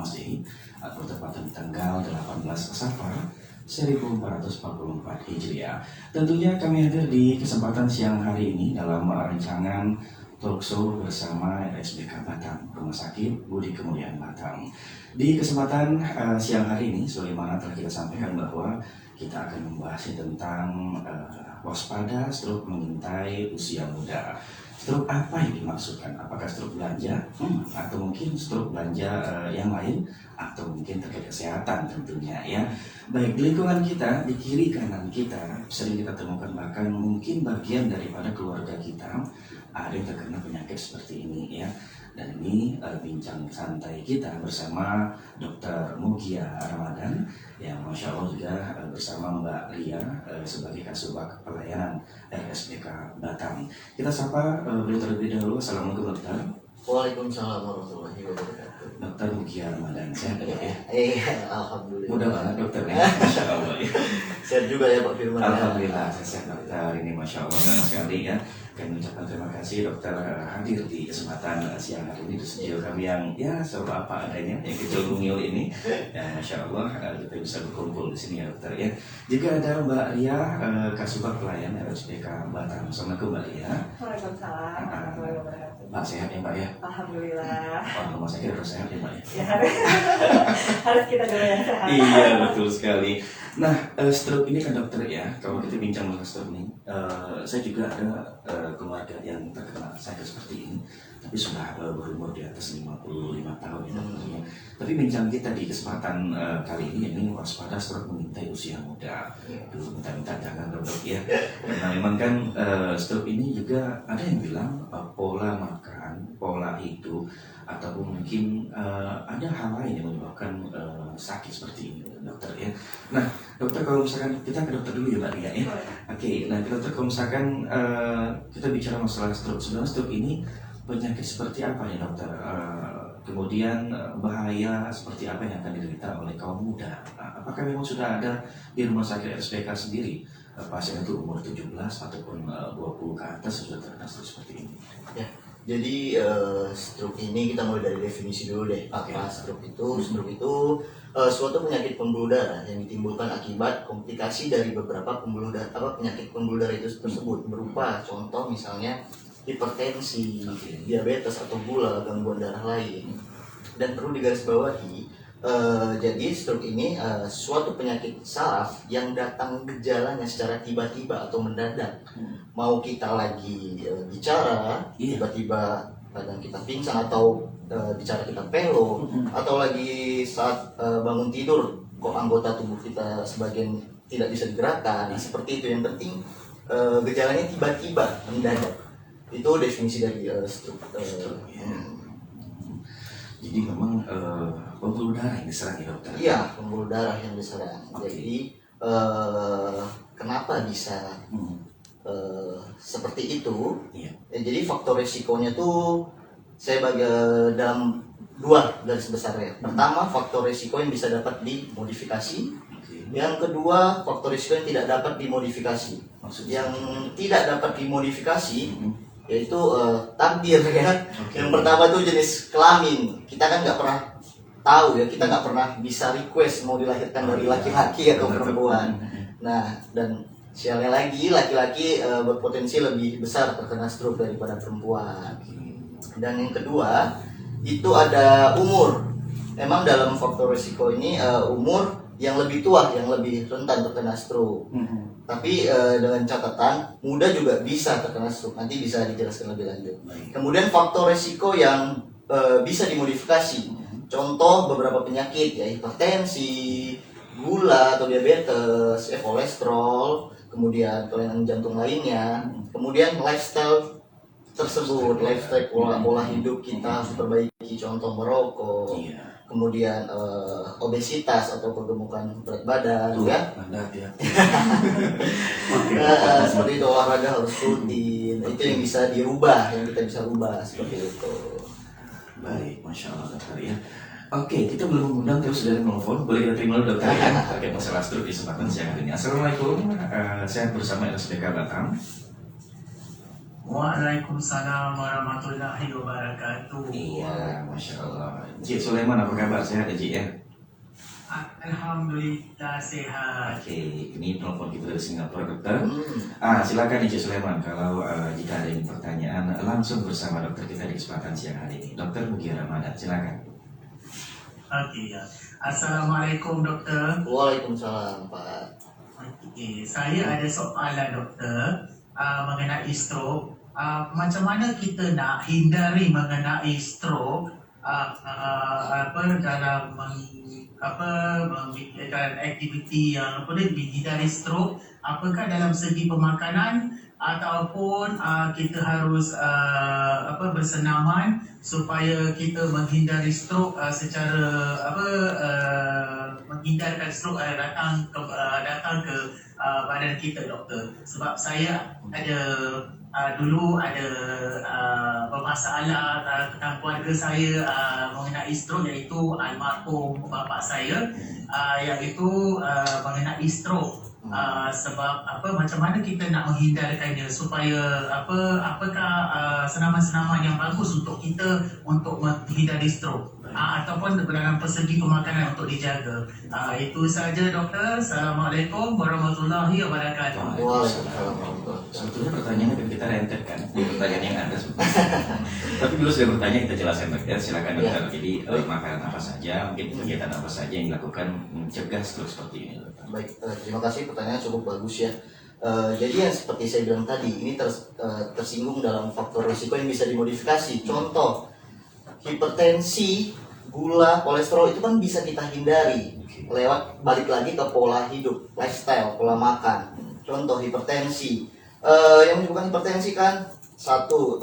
Masehi atau tepatnya di tanggal 18 Safar 1444 Hijriah. Tentunya kami hadir di kesempatan siang hari ini dalam rancangan talkshow bersama RSBK Batam, Rumah Sakit Budi Kemuliaan Batam. Di kesempatan siang hari ini, sebagaimana telah kita sampaikan bahwa kita akan membahas tentang waspada stroke mengintai usia muda. Stroke apa yang dimaksudkan? Apakah stroke belanja? Atau mungkin stroke belanja yang lain? Atau mungkin terkait kesehatan tentunya ya. Baik, di lingkungan kita, di kiri kanan kita sering kita temukan, bahkan mungkin bagian daripada keluarga kita ada yang terkena penyakit seperti ini ya. Dan ini bincang santai kita bersama Dr. Mugia Ramadan yang Masya Allah juga bersama Mbak Ria sebagai Kasubag Pelayanan RSBK Batam. Kita sapa beliau terlebih dahulu. Assalamualaikum dokter. Waalaikumsalam warahmatullahi wabarakatuh. Dokter Mugia Ramadan, sehat ya? Iya, alhamdulillah. Mudah banget dokter ya, Masya Allah ya. Sehat juga ya Pak Firman. Alhamdulillah, saya sehat dokter. Ini Masya Allah sama sekali ya. Kami ucapkan terima kasih dokter hadir di kesempatan siang hari ini di studio kami yang ya serba apa adanya, yang kecil mungil ini. Ya Masya Allah kita bisa berkumpul di sini ya dokter ya. Juga ada Mbak Ria, Kasubag Pelayanan RSBK Batam. Assalamualaikum Mbak Ria. Waalaikumsalam warahmatullahi wabarakatuh. Mbak sehat ya Mbak ya? Alhamdulillah. Rumah sakit harus sehat ya Mbak ya? Ya harus kita dulu yang sehat. Iya betul sekali. Nah, stroke ini kan dokter ya, kalau kita bincang mengenai stroke ini, saya juga ada keluarga yang terkena sakit seperti ini, tapi sudah berumur di atas 55 tahun ya dokternya. Tapi bincang kita di kesempatan kali ini waspada stroke mengintai usia muda. Dulu minta jangan dok ya, karena memang kan stroke ini juga ada yang bilang pola makan, pola hidup, ataupun mungkin ada hal lain yang menyebabkan sakit seperti ini dokter ya. Nah dokter, kalau misalkan kita ke dokter dulu ya Mbak Ria ya. Oke, nah dokter, kalau misalkan kita bicara masalah stroke, sebenarnya stroke ini penyakit seperti apa ya dokter? Kemudian bahaya seperti apa yang akan diderita oleh kaum muda? Apakah memang sudah ada di rumah sakit RSBK sendiri pasien itu umur 17 ataupun 20 ke atas sudah terkena stroke seperti ini? Ya, jadi stroke ini kita mulai dari definisi dulu deh. Apa stroke itu? Stroke itu suatu penyakit pembuluh darah yang ditimbulkan akibat komplikasi dari beberapa pembuluh darah, penyakit pembuluh darah itu tersebut, berupa contoh misalnya hipertensi, diabetes atau gula, gangguan darah lain. Dan perlu digarisbawahi, jadi stroke ini suatu penyakit saraf yang datang gejalanya secara tiba-tiba atau mendadak. Mau kita lagi bicara, tiba-tiba badan kita pingsan, atau bicara kita pelo, atau lagi saat bangun tidur kok anggota tubuh kita sebagian tidak bisa digerakkan. Nah, seperti itu. Yang penting gejalanya tiba-tiba, mendadak. Itu definisi dari stroke. Jadi memang pembuluh darah yang diserang ya dokter? Iya, pembuluh darah yang diserang. Jadi kenapa bisa seperti itu? Jadi faktor resikonya tuh saya bagi dalam dua garis besar ya. Pertama, faktor resiko yang bisa dapat dimodifikasi. Yang kedua, faktor risiko yang tidak dapat dimodifikasi. Yang tidak dapat dimodifikasi yaitu takdir ya. Yang pertama itu jenis kelamin. Kita kan nggak pernah tahu ya, kita nggak pernah bisa request mau dilahirkan dari laki-laki atau perempuan. Nah, dan sialnya lagi, laki-laki berpotensi lebih besar terkena stroke daripada perempuan. Dan yang kedua itu ada umur. Memang dalam faktor risiko ini umur yang lebih tua yang lebih rentan terkena stroke. Tapi dengan catatan muda juga bisa terkena stroke. Nanti bisa dijelaskan lebih lanjut. Kemudian faktor risiko yang bisa dimodifikasi. Contoh beberapa penyakit ya, hipertensi, gula atau diabetes, kolesterol, kemudian kelainan jantung lainnya. Kemudian lifestyle tersebut, lifestyle pola hidup kita harus perbaiki, contoh merokok. Kemudian obesitas atau kegemukan berat badan ya. Seperti itu, olahraga harus rutin. Itu yang bisa dirubah, yang kita bisa rubah seperti itu. Baik, Masya Allah dokter ya. Oke, kita belum mengundang terus dari telepon. Boleh kita terima dulu dokter ya terkait masalah stroke di kesempatan siang hari ini. Assalamualaikum, saya bersama RSBK Batam. Waalaikumsalam warahmatullahi wabarakatuh. Iya, Masya Allah. Cik Sulaiman, apa kabar? Sehat ya, Cik ya? Alhamdulillah sehat. Oke, ini telepon kita dari Singapura, dokter. Silakan nih, Cik Sulaiman. Kalau jika ada yang pertanyaan, langsung bersama dokter kita di kesempatan siang hari ini. Dokter Mugia Ramadan, silakan. Oke ya. Assalamualaikum dokter. Waalaikumsalam Pak. Oke, saya ada soalan dokter mengenai stroke. Macam mana kita nak hindari mengenai stroke dalam memikirkan aktiviti yang dihindari stroke, apakah dalam segi pemakanan ataupun kita harus bersenaman supaya kita menghindari stroke secara menghindarkan stroke datang ke badan kita doktor. Sebab saya ada dulu ada bermasalah tentang keluarga saya mengenai stroke, iaitu almarhum bapa saya yang itu mengenai stroke. Sebab macam mana kita nak menghindarkannya supaya apakah senaman-senaman yang bagus untuk kita untuk menghindari stroke ataupun dalam persegi pemakanan untuk dijaga. Itu saja doktor. Assalamualaikum warahmatullahi wabarakatuh. Waalaikumsalam warahmatullahi wabarakatuh. Sebetulnya pertanyaannya kan kita rentet kan di pertanyaan yang ada sebetulnya. Tapi dulu sudah bertanya, kita jelaskan dokter. Silakan dokter. Jadi makanan apa saja, mungkin kegiatan apa saja yang dilakukan mencegah stroke seperti ini, dokter. Baik, terima kasih, pertanyaan cukup bagus ya. Jadi yang seperti saya bilang tadi, ini tersinggung dalam faktor risiko yang bisa dimodifikasi. Contoh, hipertensi, gula, kolesterol itu kan bisa kita hindari lewat balik lagi ke pola hidup, lifestyle, pola makan. Contoh hipertensi, yang menyebabkan hipertensi kan satu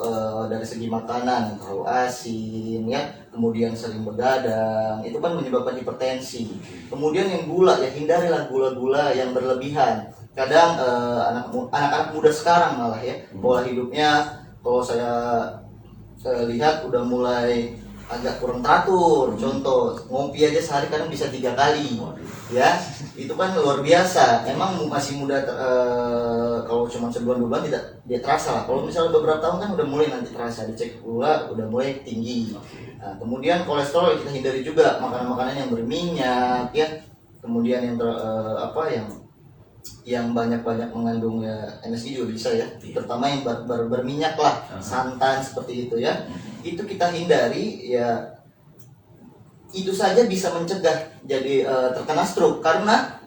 dari segi makanan terlalu asin ya, kemudian sering begadang, itu kan menyebabkan hipertensi. Kemudian yang gula, ya hindarilah gula-gula yang berlebihan. Kadang anak-anak muda sekarang malah ya, pola hidupnya kalau saya lihat udah mulai agak kurang teratur. Contoh, ngopi aja sehari kadang bisa 3 kali ya, itu kan luar biasa. Emang masih muda, kalau cuma sebulan 2 bulan tidak dia terasa lah. Kalau misalnya beberapa tahun kan udah mulai nanti terasa, dicek gula udah mulai tinggi. Nah, kemudian kolesterol kita hindari juga, makanan-makanan yang berminyak ya, kemudian yang banyak-banyak mengandung ya MSG juga bisa ya, terutama yang berminyak lah, santan seperti itu ya, itu kita hindari ya. Itu saja bisa mencegah jadi terkena stroke, karena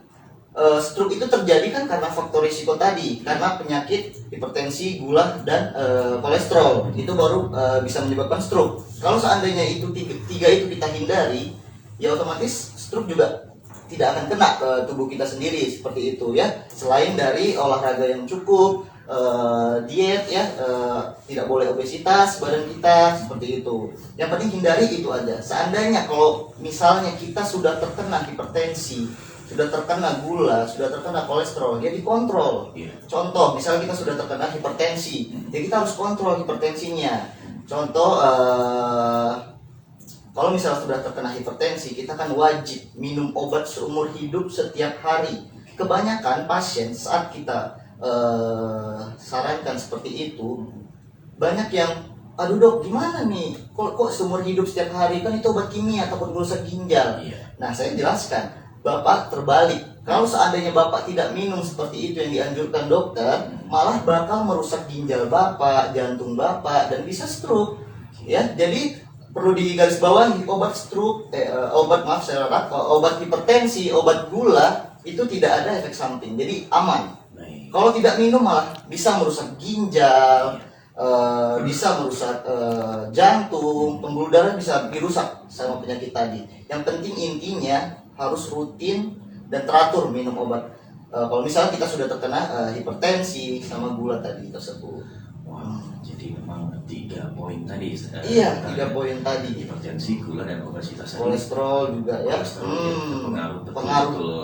stroke itu terjadi kan karena faktor risiko tadi, karena penyakit hipertensi, gula dan kolesterol itu baru bisa menyebabkan stroke. Kalau seandainya itu tiga itu kita hindari, ya otomatis stroke juga tidak akan kena ke tubuh kita sendiri seperti itu ya. Selain dari olahraga yang cukup, diet ya, tidak boleh obesitas badan kita seperti itu. Yang penting hindari itu aja. Seandainya kalau misalnya kita sudah terkena hipertensi, sudah terkena gula, sudah terkena kolesterol, ya dikontrol. Contoh, misalnya kita sudah terkena hipertensi, ya kita harus kontrol hipertensinya. Contoh, kalau misalnya sudah terkena hipertensi, kita kan wajib minum obat seumur hidup setiap hari. Kebanyakan pasien saat kita sarankan seperti itu, banyak yang, aduh dok, gimana nih? Kok seumur hidup setiap hari? Kan itu obat kimia ataupun merusak ginjal. Nah, saya jelaskan, Bapak terbalik. Kalau seandainya Bapak tidak minum seperti itu yang dianjurkan dokter, malah bakal merusak ginjal Bapak, jantung Bapak, dan bisa stroke. Ya, jadi perlu digarisbawahi, obat stroke, obat hipertensi, obat gula itu tidak ada efek samping, jadi aman. Kalau tidak minum malah bisa merusak ginjal, bisa merusak jantung, pembuluh darah bisa dirusak sama penyakit tadi. Yang penting intinya harus rutin dan teratur minum obat. Kalau misalnya kita sudah terkena hipertensi sama gula tadi tersebut. Jadi memang 3 poin tadi. Iya, 3 poin tadi. Hipertensi, gula dan obesitas. Kolesterol juga ya. Pengaruh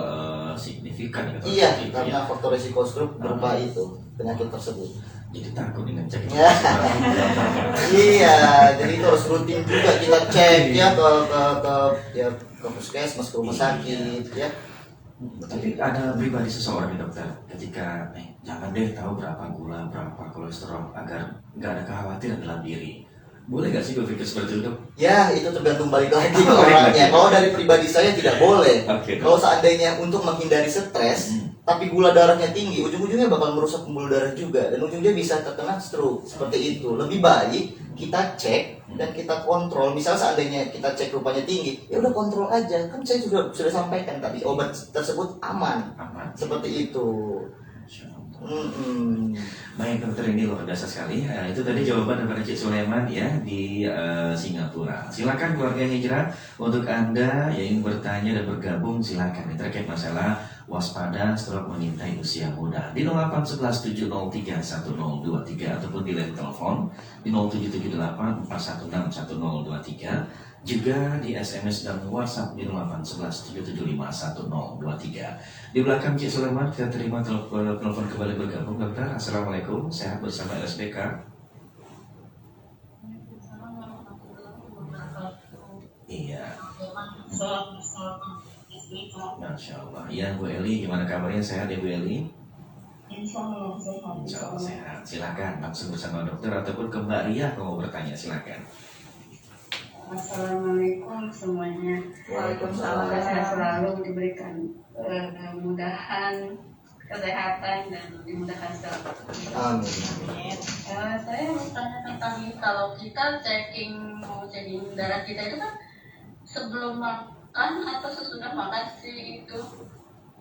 signifikan. Iya, karena faktor risiko stroke berupa itu, penyakit tersebut. Jadi takut dengan cek. Iya, jadi itu harus rutin juga kita cek ya ke puskesmas, ke rumah sakit ya. Tapi ada pribadi seseorang nih dokter, ketika jangan deh tahu berapa gula, berapa kolesterol agar nggak ada kekhawatiran dalam diri. Boleh nggak sih berpikir seperti itu dok? Ya, itu tergantung balik lagi ke Balik orangnya. lagi. Kalau dari pribadi saya tidak boleh. Oke. Kalau seandainya untuk menghindari stres, tapi gula darahnya tinggi, ujung-ujungnya bakal merusak pembuluh darah juga, dan ujungnya bisa terkena stroke. Seperti itu. Lebih baik kita cek dan kita kontrol. Misal seandainya kita cek rupanya tinggi, ya udah kontrol aja. Kan saya sudah sampaikan tadi, obat tersebut aman. Aman. Seperti itu. Baik dokter, ini luar biasa sekali. Itu tadi jawaban daripada Cik Sulaiman ya di Singapura. Silakan keluarga hijrah, untuk Anda yang ingin bertanya dan bergabung silakan. Ini terkait masalah waspada stroke mengintai usia muda di 0811703123 ataupun di line telepon di 0778416123, juga di SMS dan WhatsApp di 0811775103. Di belakang Cik Sulaiman kita terima telepon kembali bergabung dokter. Assalamualaikum, sehat bersama LSBK. Iya. Masya Allah. Iya Bu Eli, gimana kabarnya, sehat ya Bu Eli? Insya Allah sehat. Silakan langsung bersama dokter ataupun ke Mbak Ria kalau mau bertanya, silakan. Assalamualaikum semuanya. Waalaikumsalam. Semoga saya selalu diberikan kemudahan, kesehatan, dan dimudahkan segala. Amin. Saya mau tanya tentang ini, kalau kita mau checking darah kita itu kan sebelum makan atau sesudah makan sih itu,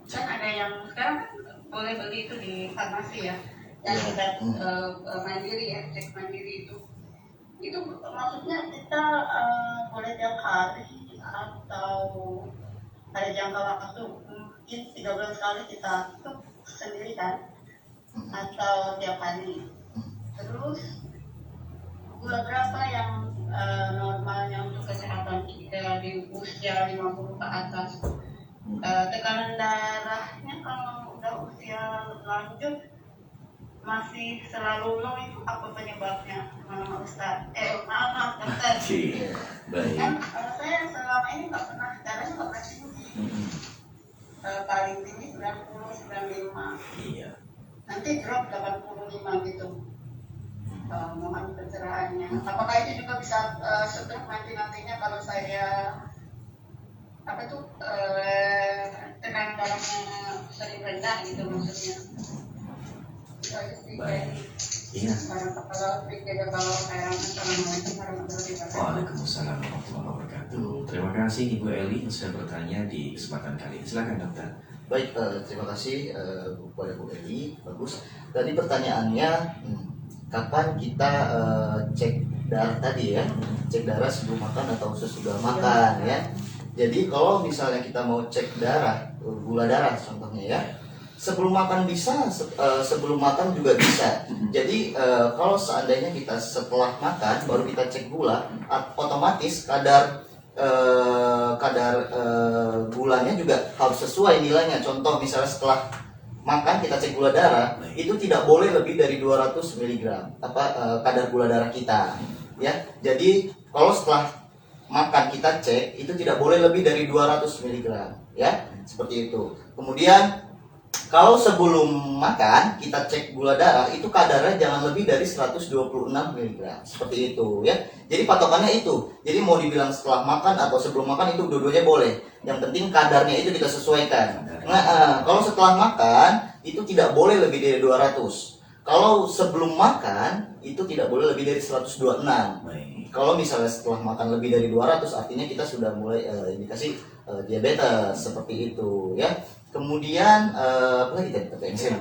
kan ada yang sekarang kan boleh beli itu di farmasi ya, yang kita mandiri ya, cek mandiri itu maksudnya kita boleh tiap hari atau ada jangka waktu mungkin 3 bulan sekali kita tutup sendiri kan, atau tiap hari. Terus gula berapa yang normalnya untuk kesehatan kita di usia 50 ke atas? Tekanan darahnya kalau udah usia lanjut masih selalu low, itu apa penyebabnya? Ustaz, maaf dokter. Baik. Kan saya selama ini nggak pernah, darahnya nggak pernah tinggi. Paling tinggi 90-95. Iya. Nanti drop 85 gitu. Mohon pencerahannya. Apakah itu juga bisa stroke nantinya kalau saya tekanan darahnya sering rendah gitu maksudnya. Baik. Iya. Waalaikumsalam warahmatullahi wabarakatuh. Terima kasih Ibu Eli yang sudah bertanya di kesempatan kali ini. Silakan dokter. Baik, terima kasih kepada Bu Eli. Bagus. Tadi pertanyaannya, kapan kita cek darah tadi ya? Cek darah sebelum makan atau sesudah makan ya? Jadi kalau misalnya kita mau cek darah, gula darah contohnya ya, sebelum makan bisa, sebelum makan juga bisa. Jadi kalau seandainya kita setelah makan baru kita cek gula, otomatis kadar gulanya juga harus sesuai nilainya. Contoh misalnya setelah makan kita cek gula darah, itu tidak boleh lebih dari 200 mg kadar gula darah kita ya. Jadi kalau setelah makan kita cek itu tidak boleh lebih dari 200 mg ya, seperti itu. Kemudian kalau sebelum makan kita cek gula darah itu kadarnya jangan lebih dari 126 mg, seperti itu ya. Jadi patokannya itu. Jadi mau dibilang setelah makan atau sebelum makan itu dua-duanya boleh. Yang penting kadarnya itu kita sesuaikan. Nah, kalau setelah makan itu tidak boleh lebih dari 200. Kalau sebelum makan itu tidak boleh lebih dari 126. Kalau misalnya setelah makan lebih dari 200 artinya kita sudah mulai indikasi diabetes, seperti itu ya. Kemudian apa lagi tadi? Hipertensi.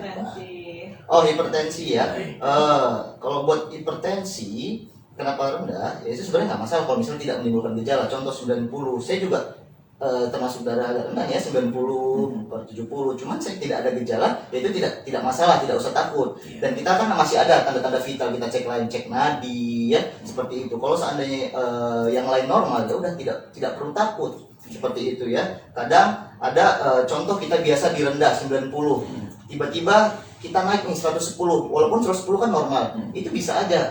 Oh, hipertensi ya. Kalau buat hipertensi kenapa rendah? Ya itu sebenarnya nggak masalah kalau misalnya tidak menimbulkan gejala. Contoh 90, saya juga termasuk darah agak rendah ya, 90/70. Cuman saya tidak ada gejala, ya itu tidak masalah, tidak usah takut. Dan kita kan masih ada tanda-tanda vital, kita cek nadi ya, seperti itu. Kalau seandainya yang lain normal ya udah tidak perlu takut. Seperti itu ya. Kadang ada contoh kita biasa di rendah 90, tiba-tiba kita naik nih 110, walaupun 110 kan normal. Itu bisa aja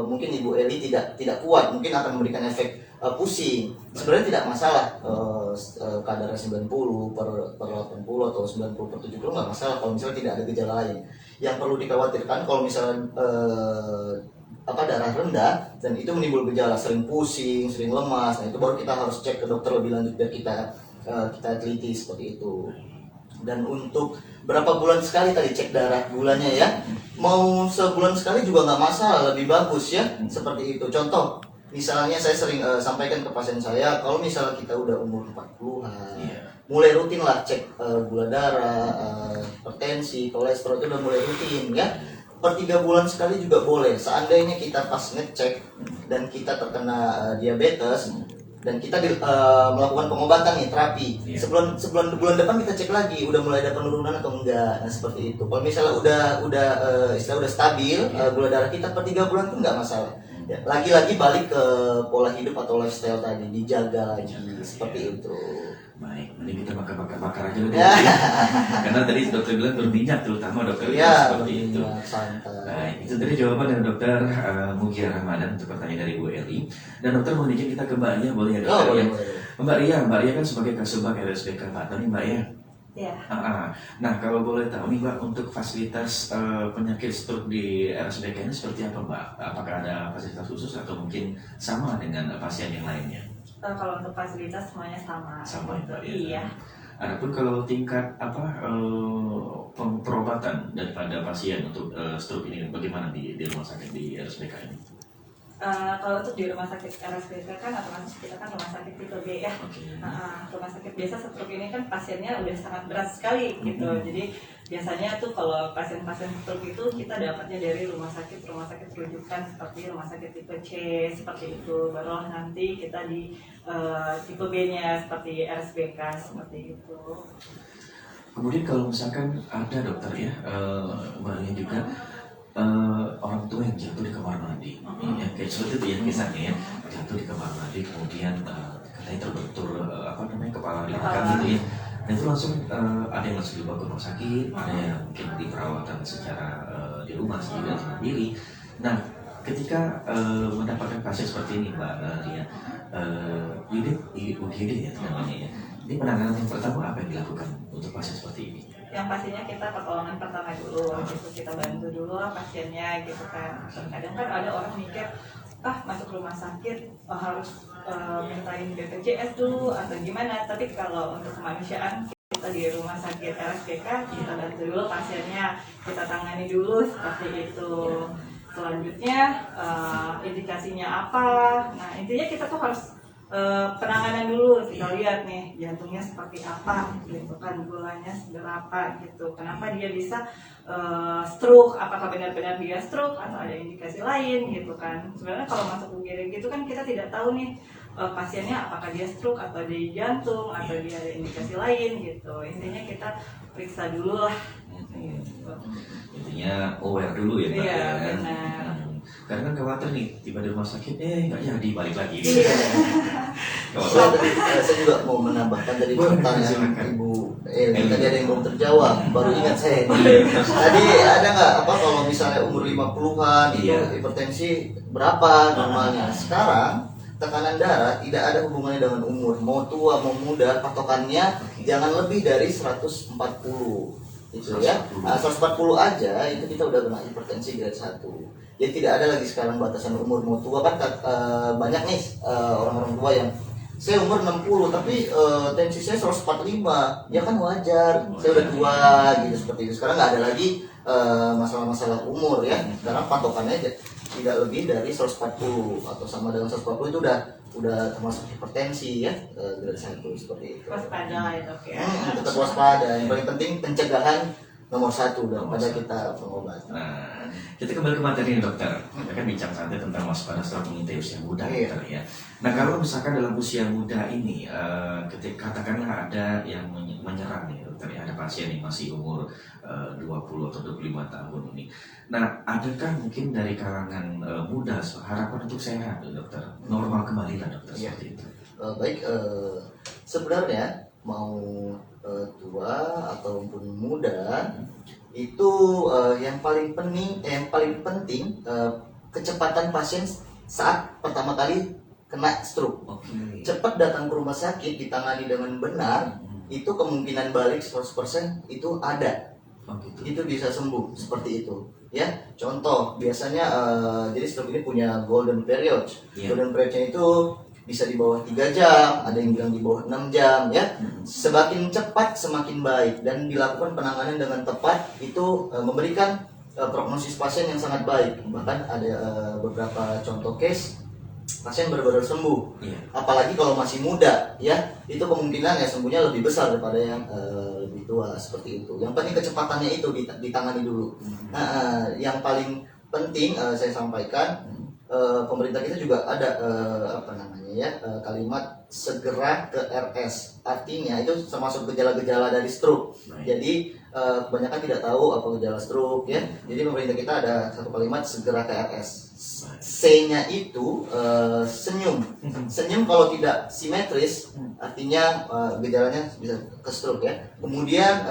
mungkin Ibu Eli tidak kuat, mungkin akan memberikan efek pusing. Sebenarnya tidak masalah kadarnya 90 per 80 atau 90 per 70 nggak masalah kalau misalnya tidak ada gejala lain. Yang perlu dikhawatirkan kalau misalnya darah rendah dan itu menimbul gejala sering pusing, sering lemas, nah itu baru kita harus cek ke dokter lebih lanjut biar kita teliti seperti itu. Dan untuk berapa bulan sekali tadi cek darah bulannya ya, mau sebulan sekali juga nggak masalah, lebih bagus ya, seperti itu. Contoh, misalnya saya sering sampaikan ke pasien saya, kalau misalnya kita udah umur 40-an, mulai rutin lah cek gula darah, hipertensi, kolesterol itu udah mulai rutin ya. Per 3 bulan sekali juga boleh. Seandainya kita pas ngecek dan kita terkena diabetes dan kita melakukan pengobatan nih, terapi, bulan depan kita cek lagi udah mulai ada penurunan atau enggak. Nah seperti itu. Kalau misalnya udah stabil gula darah kita per 3 bulan tuh nggak masalah. Ya, lagi-lagi balik ke pola hidup atau lifestyle tadi, dijaga lagi seperti itu. Baik, mending kita bakar aja dulu. Karena tadi dokter bilang berminyak, terutama dokter seperti itu. Santai. Baik, itu tadi jawaban dari dokter Mugia Ramadan untuk pertanyaan dari Bu Eli. Dan dokter mau izin kita ke Mbak Ria, boleh ya dokter? Boleh. Mbak Ria kan sebagai kasubag RSPK Pak Tani, Mbak ya. Ya. Nah, kalau boleh tahu nih Mbak, untuk fasilitas penyakit stroke di RSPK ini seperti apa Mbak? Apakah ada fasilitas khusus atau mungkin sama dengan pasien yang lainnya? Kalau untuk fasilitas semuanya sama. Sama Mbak ya? Iya. Adapun kalau tingkat perobatan daripada pasien untuk stroke ini bagaimana di rumah sakit di RSPK ini? Kalau untuk di rumah sakit RSPK kan otomatis kita kan rumah sakit tipe B ya. Rumah sakit biasa stroke ini kan pasiennya udah sangat berat sekali gitu. Jadi biasanya tuh kalau pasien-pasien stroke itu kita dapatnya dari rumah sakit rujukan seperti rumah sakit tipe C seperti itu. Baru nanti kita di tipe B-nya seperti RSPK seperti itu. Kemudian kalau misalkan ada dokter ya, Mbaknya juga orang tua yang jatuh di kamar mandi, ya, kayak seperti itu ya kisahnya ya, jatuh di kamar mandi kemudian katanya terbentur kepala di belakang gitu ya. Dan itu langsung ada yang langsung dibawa ke rumah sakit, ada yang mungkin di perawatan secara di rumah sendiri atau mandiri. Nah, ketika mendapatkan pasien seperti ini Mbak Ria, UGD ya namanya ya. Ini penanganan yang pertama apa yang dilakukan untuk pasien seperti ini? Yang pastinya kita pertolongan pertama dulu, gitu kita bantu dulu lah pasiennya gitu kan. Kadang kan ada orang mikir, masuk rumah sakit harus mintain BPJS dulu atau gimana. Tapi kalau untuk kemanusiaan kita di rumah sakit RSPK kita bantu dulu pasiennya, kita tangani dulu seperti itu. Selanjutnya indikasinya apa? Nah intinya kita tuh harus penanganan dulu, kita lihat nih jantungnya seperti apa gitu kan, gulanya seberapa gitu, kenapa dia bisa stroke, apakah benar-benar dia stroke atau ada indikasi lain gitu kan. Sebenarnya kalau masuk UGD gitu kan kita tidak tahu nih pasiennya apakah dia stroke atau dia jantung atau dia ada indikasi lain gitu. Intinya kita periksa dulu lah gitu. Intinya aware dulu ya Mbak. Iya benar. Karena kan khawatir nih, tiba di rumah sakit, nggak jadi balik lagi. Saya juga mau menambahkan dari pertanyaan Ibu tadi ada yang belum terjawab, baru ingat saya. Tadi ada nggak kalau misalnya umur 50-an itu hipertensi berapa normalnya? Sekarang tekanan darah tidak ada hubungannya dengan umur, mau tua mau muda, patokannya jangan lebih dari 140. Itu ya. 140 aja itu kita udah kena hipertensi grade 1. Jadi tidak ada lagi sekarang batasan umur mau tua kan banyak nih orang-orang tua yang saya umur 60 tapi tensi saya 145, ya kan wajar, saya udah tua gitu seperti itu. Sekarang nggak ada lagi masalah-masalah umur ya, sekarang patokannya aja tidak lebih dari 140 atau sama dengan 140 itu udah termasuk hipertensi ya, grade 1 seperti itu. Waspada ya dok ya. Tetap waspada, yang paling penting pencegahan nomor 1 daripada kita pengobatan. Nah, kita kembali ke materi ini dokter. Kita kan bincang santai tentang waspada stroke mengintai usia muda dokter ya. Nah kalau misalkan dalam usia muda ini, ketika katakanlah ada yang menyerang nih dokter ya, ada pasien yang masih umur 20 atau 25 tahun ini. Nah adakah mungkin dari kalangan muda harapan untuk sehat dokter? Normal kembali lah dokter seperti itu. Baik, sebenarnya mau tua ataupun muda itu yang paling penting kecepatan pasien saat pertama kali kena stroke. Oke. Cepat datang ke rumah sakit, ditangani dengan benar, itu kemungkinan balik 100% itu ada. Oh gitu. Itu bisa sembuh seperti itu ya. Contoh biasanya jadi stroke ini punya golden period. Iya. Golden periodnya itu bisa di bawah 3 jam, ada yang bilang di bawah 6 jam ya. Semakin cepat semakin baik, dan dilakukan penanganan dengan tepat itu memberikan prognosis pasien yang sangat baik. Bahkan ada beberapa contoh case pasien benar-benar sembuh. Iya. Apalagi kalau masih muda ya, itu kemungkinan ya sembuhnya lebih besar daripada yang lebih tua seperti itu. Yang penting kecepatannya itu ditangani dulu. Nah, yang paling penting saya sampaikan, pemerintah kita juga ada kalimat segera ke RS. Artinya itu termasuk gejala-gejala dari stroke. Baik. Jadi kebanyakan tidak tahu apa gejala stroke ya. Jadi pemerintah kita ada satu kalimat segera ke RS. C-nya itu senyum. Senyum kalau tidak simetris artinya gejalanya bisa ke stroke ya. Kemudian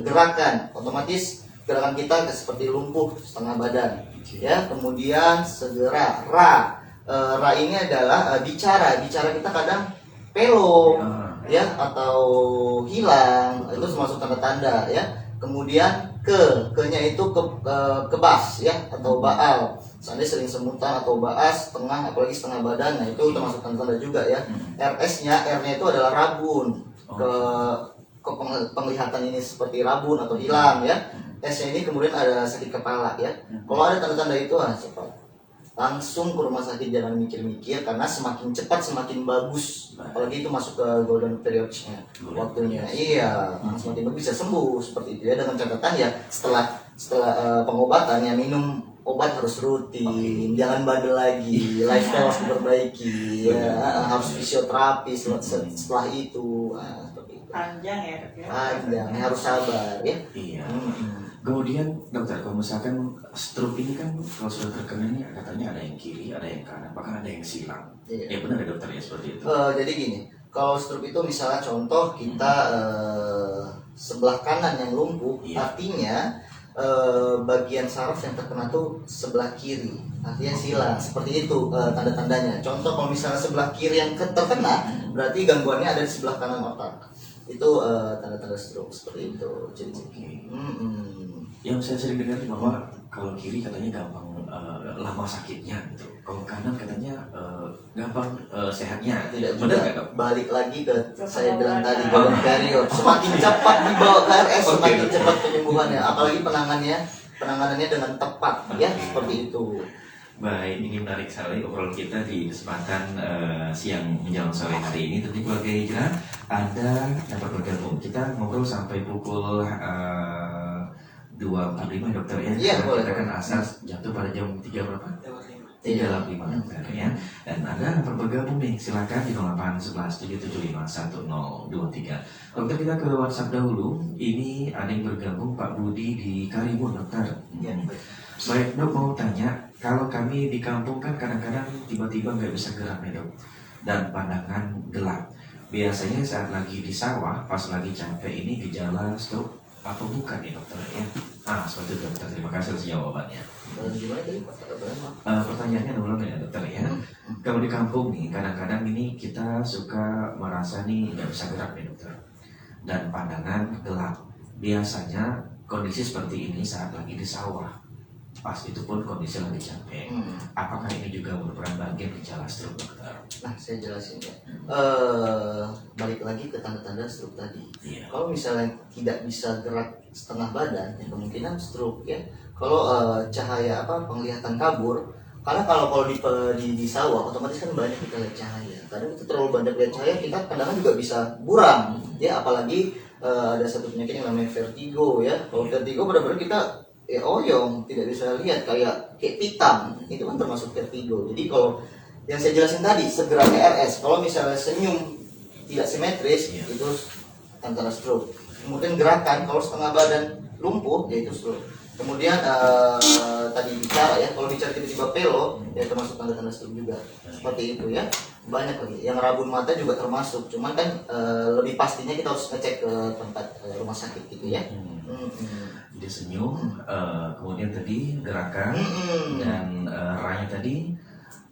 gerakan, otomatis gerakan kita seperti lumpuh setengah badan ya. Kemudian segera. Ra ini adalah bicara kita kadang pelo ya atau hilang, itu termasuk tanda-tanda ya. Kemudian ke-nya itu kebas ya atau baal. Seandainya sering semutan atau baas setengah, apalagi setengah badan, nah itu termasuk tanda-tanda juga ya. RS-nya, R-nya itu adalah rabun. Ke penglihatan ini seperti rabun atau hilang ya. S-nya ini kemudian ada sakit kepala ya. Kalau ada tanda-tanda itu cepat langsung ke rumah sakit, jangan mikir-mikir, karena semakin cepat semakin bagus. Apalagi itu masuk ke golden period-nya, waktunya. Iya, semakin bagus bisa sembuh seperti itu ya. Dengan catatan ya setelah pengobatan ya minum obat harus rutin, jangan bandel lagi, lifestyle harus diperbaiki ya, harus fisioterapi setelah itu. Seperti itu. Panjang ya dok ya. Panjang, harus sabar ya. Iya. Kemudian dokter, kalau misalkan stroke ini kan kalau sudah terkena ini katanya ada yang kiri, ada yang kanan, bahkan ada yang silang. Iya. Ya benar ya dokter ya seperti itu. Jadi gini, kalau stroke itu misalnya contoh kita sebelah kanan yang lumpuh, Iya. artinya bagian saraf yang terkena tuh sebelah kiri, artinya silang. Seperti itu tanda-tandanya. Contoh kalau misalnya sebelah kiri yang terkena, berarti gangguannya ada di sebelah kanan otak. Itu tanda-tanda stroke seperti itu. Yang saya sering dengar bahwa kalau kiri katanya gampang lama sakitnya gitu. Kalau kanan katanya gampang sehatnya. Tidak Benar juga. nggak dok? Balik lagi ke saya bilang tadi, golden period. Semakin cepat dibawa ke RS, semakin cepat penyembuhannya. Apalagi penanganannya dengan tepat ya, seperti itu. Baik, ini menarik sekali obrolan kita di kesempatan siang menjelang sore hari ini. Tentu keluarga Hijrah Anda dapat bergabung. Kita ngobrol sampai pukul 2.45 dokter ya. Iya, boleh. Kita kan asas jatuh pada jam 3 berapa? 3.45 dokter ya. Dan Anda dapat bergabung nih, silakan di 0811-775-1023. Dokter, kita ke WhatsApp dahulu. Ini ada yang bergabung, Pak Budi di Karimun dokter. Baik dok, mau tanya, kalau kami di kampung kan kadang-kadang tiba-tiba nggak bisa gerak nih dok, dan pandangan gelap. Biasanya saat lagi di sawah, pas lagi capek, ini gejala stroke atau bukan nih dokter ya? Seperti itu dokter, terima kasih atas jawabannya. Gimana tadi? Pertanyaannya dulu ya dokter ya. Kalau di kampung nih, kadang-kadang ini kita suka merasa nih nggak bisa gerak nih dokter, dan pandangan gelap. Biasanya kondisi seperti ini saat lagi di sawah, pas itu pun kondisi lagi capek. Apakah ini juga merupakan bagian gejala stroke dokter? Nah, saya jelasin ya. Balik lagi ke tanda-tanda stroke tadi. Iya. Kalau misalnya tidak bisa gerak setengah badan, ya kemungkinan stroke ya. Kalau cahaya penglihatan kabur, karena kalau di sawah otomatis kan banyak kita lihat cahaya. Kadang kita terlalu banyak lihat cahaya, kita pandangan juga bisa buram ya. Apalagi ada satu penyakit yang namanya vertigo ya. Kalau vertigo benar-benar kita oyong, tidak bisa lihat kayak pitam, itu kan termasuk vertigo. Jadi kalau yang saya jelasin tadi, segera ke RS. Kalau misalnya senyum tidak simetris, itu tanda stroke. Kemudian gerakan, kalau setengah badan lumpuh, yaitu stroke. Kemudian tadi bicara ya, kalau bicara tiba-tiba pelo, ya termasuk tanda-tanda stroke juga. Seperti itu ya. Banyak lagi. Yang rabun mata juga termasuk. Cuman kan lebih pastinya kita harus ngecek ke tempat rumah sakit gitu ya. Jadi senyum, kemudian tadi gerakan, dan ranya tadi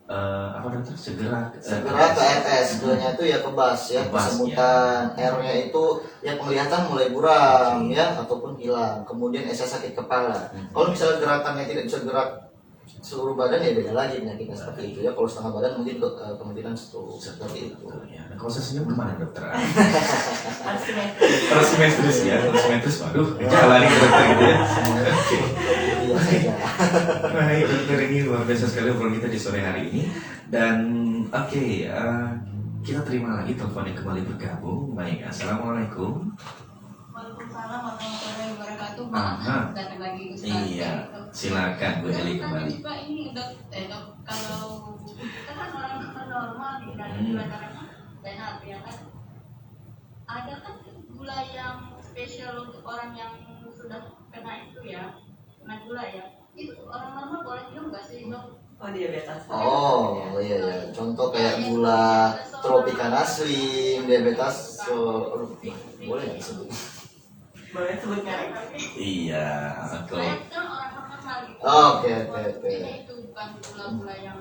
apa dokter segera segera ke RS, G-nya itu ya kebas ya, Kebas, kesemutan, R-nya itu ya penglihatan mulai buram ya ataupun hilang, kemudian S-nya sakit kepala. Kalau misalnya gerakannya tidak bisa gerak seluruh badan ya beda lagi penyakitnya seperti itu ya. Kalau setengah badan mungkin kemungkinan stroke seperti itu. Ya. Nah, kalau saya senyum kemana dokter? Harus simetris. Harus simetris ya, harus simetris. Waduh, jangan lari ke dokter gitu ya. Oke. Iya saja. Baik dokter, ini luar biasa sekali obrolan kita di sore hari ini. Dan oke, kita terima lagi telepon yang kembali bergabung. Baik, assalamualaikum. Waalaikumsalam warahmatullahi wabarakatuh. Aha. Maaf, datang lagi Ustaz. Iya, silakan Bu Eli kembali. Juga ini dok, kalau kita kan orang normal nih dan Hmm. gula darahnya sehat ya kan. Ada kan gula yang spesial untuk orang yang sudah kena itu ya, kena gula ya. Itu orang normal boleh minum nggak sih dok? Oh, diabetes. Oh iya ya, contoh kayak gula Tropicana Slim, diabetes, boleh nggak disebut? Boleh sebut merek? Iya, oke. Banyak kan orang normal gitu. Oke. Ini itu bukan gula-gula yang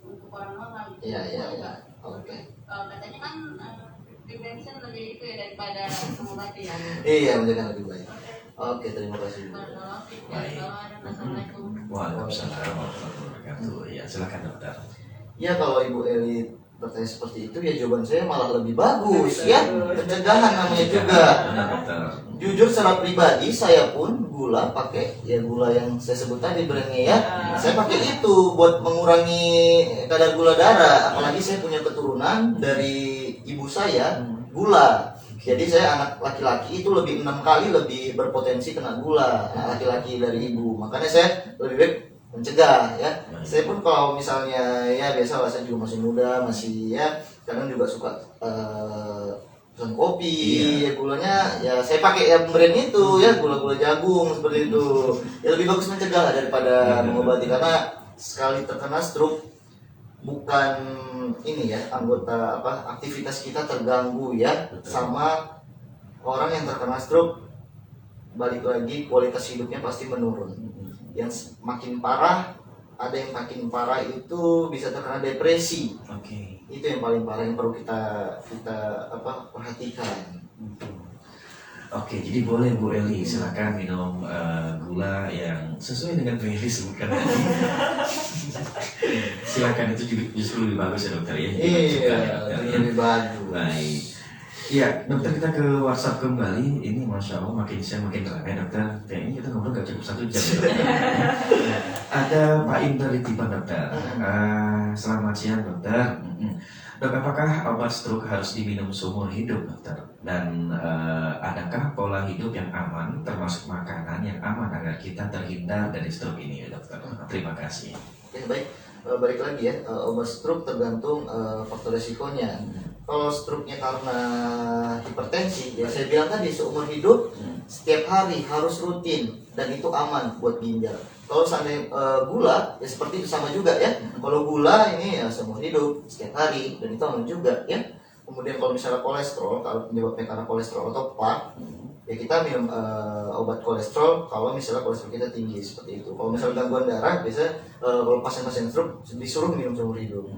untuk orang normal gitu. Iya iya. Oke. Katanya kan prevention lebih itu ya daripada mengobati ya. Iya, menjaga lebih baik. Oke, terima kasih. Assalamualaikum. Waalaikumsalam warahmatullahi wabarakatuh. Ya, silakan dokter. Ya kalau Ibu Eli bertanya seperti itu ya jawaban saya malah lebih bagus ya. Pencegahan namanya juga. Benar dokter. Jujur secara pribadi saya pun gula pakai ya gula yang saya sebut tadi brandnya ya. Saya pakai itu buat mengurangi kadar gula darah. Apalagi saya punya keturunan dari ibu saya gula. Jadi saya anak laki-laki itu lebih 6 kali lebih berpotensi kena gula anak laki-laki dari ibu. Makanya saya lebih baik mencegah ya. Saya pun kalau misalnya ya biasa lah, saya juga masih muda, masih ya kadang juga suka pesan kopi, ya gulanya ya saya pakai ya brand itu ya gula-gula jagung seperti itu. Ya lebih bagus mencegah lah daripada mengobati, karena sekali terkena stroke bukan ini ya anggota aktivitas kita terganggu ya. Betul. Sama orang yang terkena stroke, balik lagi kualitas hidupnya pasti menurun. Yang makin parah, ada yang makin parah itu bisa terkena depresi. Oke. Itu yang paling parah yang perlu kita perhatikan. Oke, jadi boleh Bu Eli silakan minum gula yang sesuai dengan Bu Eli sebutkan tadi. Silakan, itu juga justru lebih bagus ya dokter ya. Iya, Ya. lebih bagus. Baik. Iya, dokter, kita ke WhatsApp kembali. Ini Masya Allah makin siang makin ramai dokter. Kayaknya kita ngobrol gak cukup 1 jam ya, dokter. Ada Pak Indra di Tiban dokter. Selamat siang dokter. Dok, apakah obat stroke harus diminum seumur hidup dokter? Dan adakah pola hidup yang aman termasuk makanan yang aman agar kita terhindar dari stroke ini ya dokter? Terima kasih. Oke, baik. Balik lagi ya, obat stroke tergantung faktor resikonya. Kalau stroke-nya karena hipertensi, ya saya bilang tadi seumur hidup setiap hari harus rutin dan itu aman buat ginjal. Kalau seandainya gula, ya seperti itu sama juga ya. Kalau gula ini ya seumur hidup setiap hari dan itu aman juga ya. Kemudian kalau misalnya kolesterol, kalau penyebabnya karena kolesterol atau plaque, ya kita minum obat kolesterol kalau misalnya kolesterol kita tinggi seperti itu. Kalau misalnya gangguan darah, biasanya kalau pasien-pasien stroke disuruh minum seumur hidup.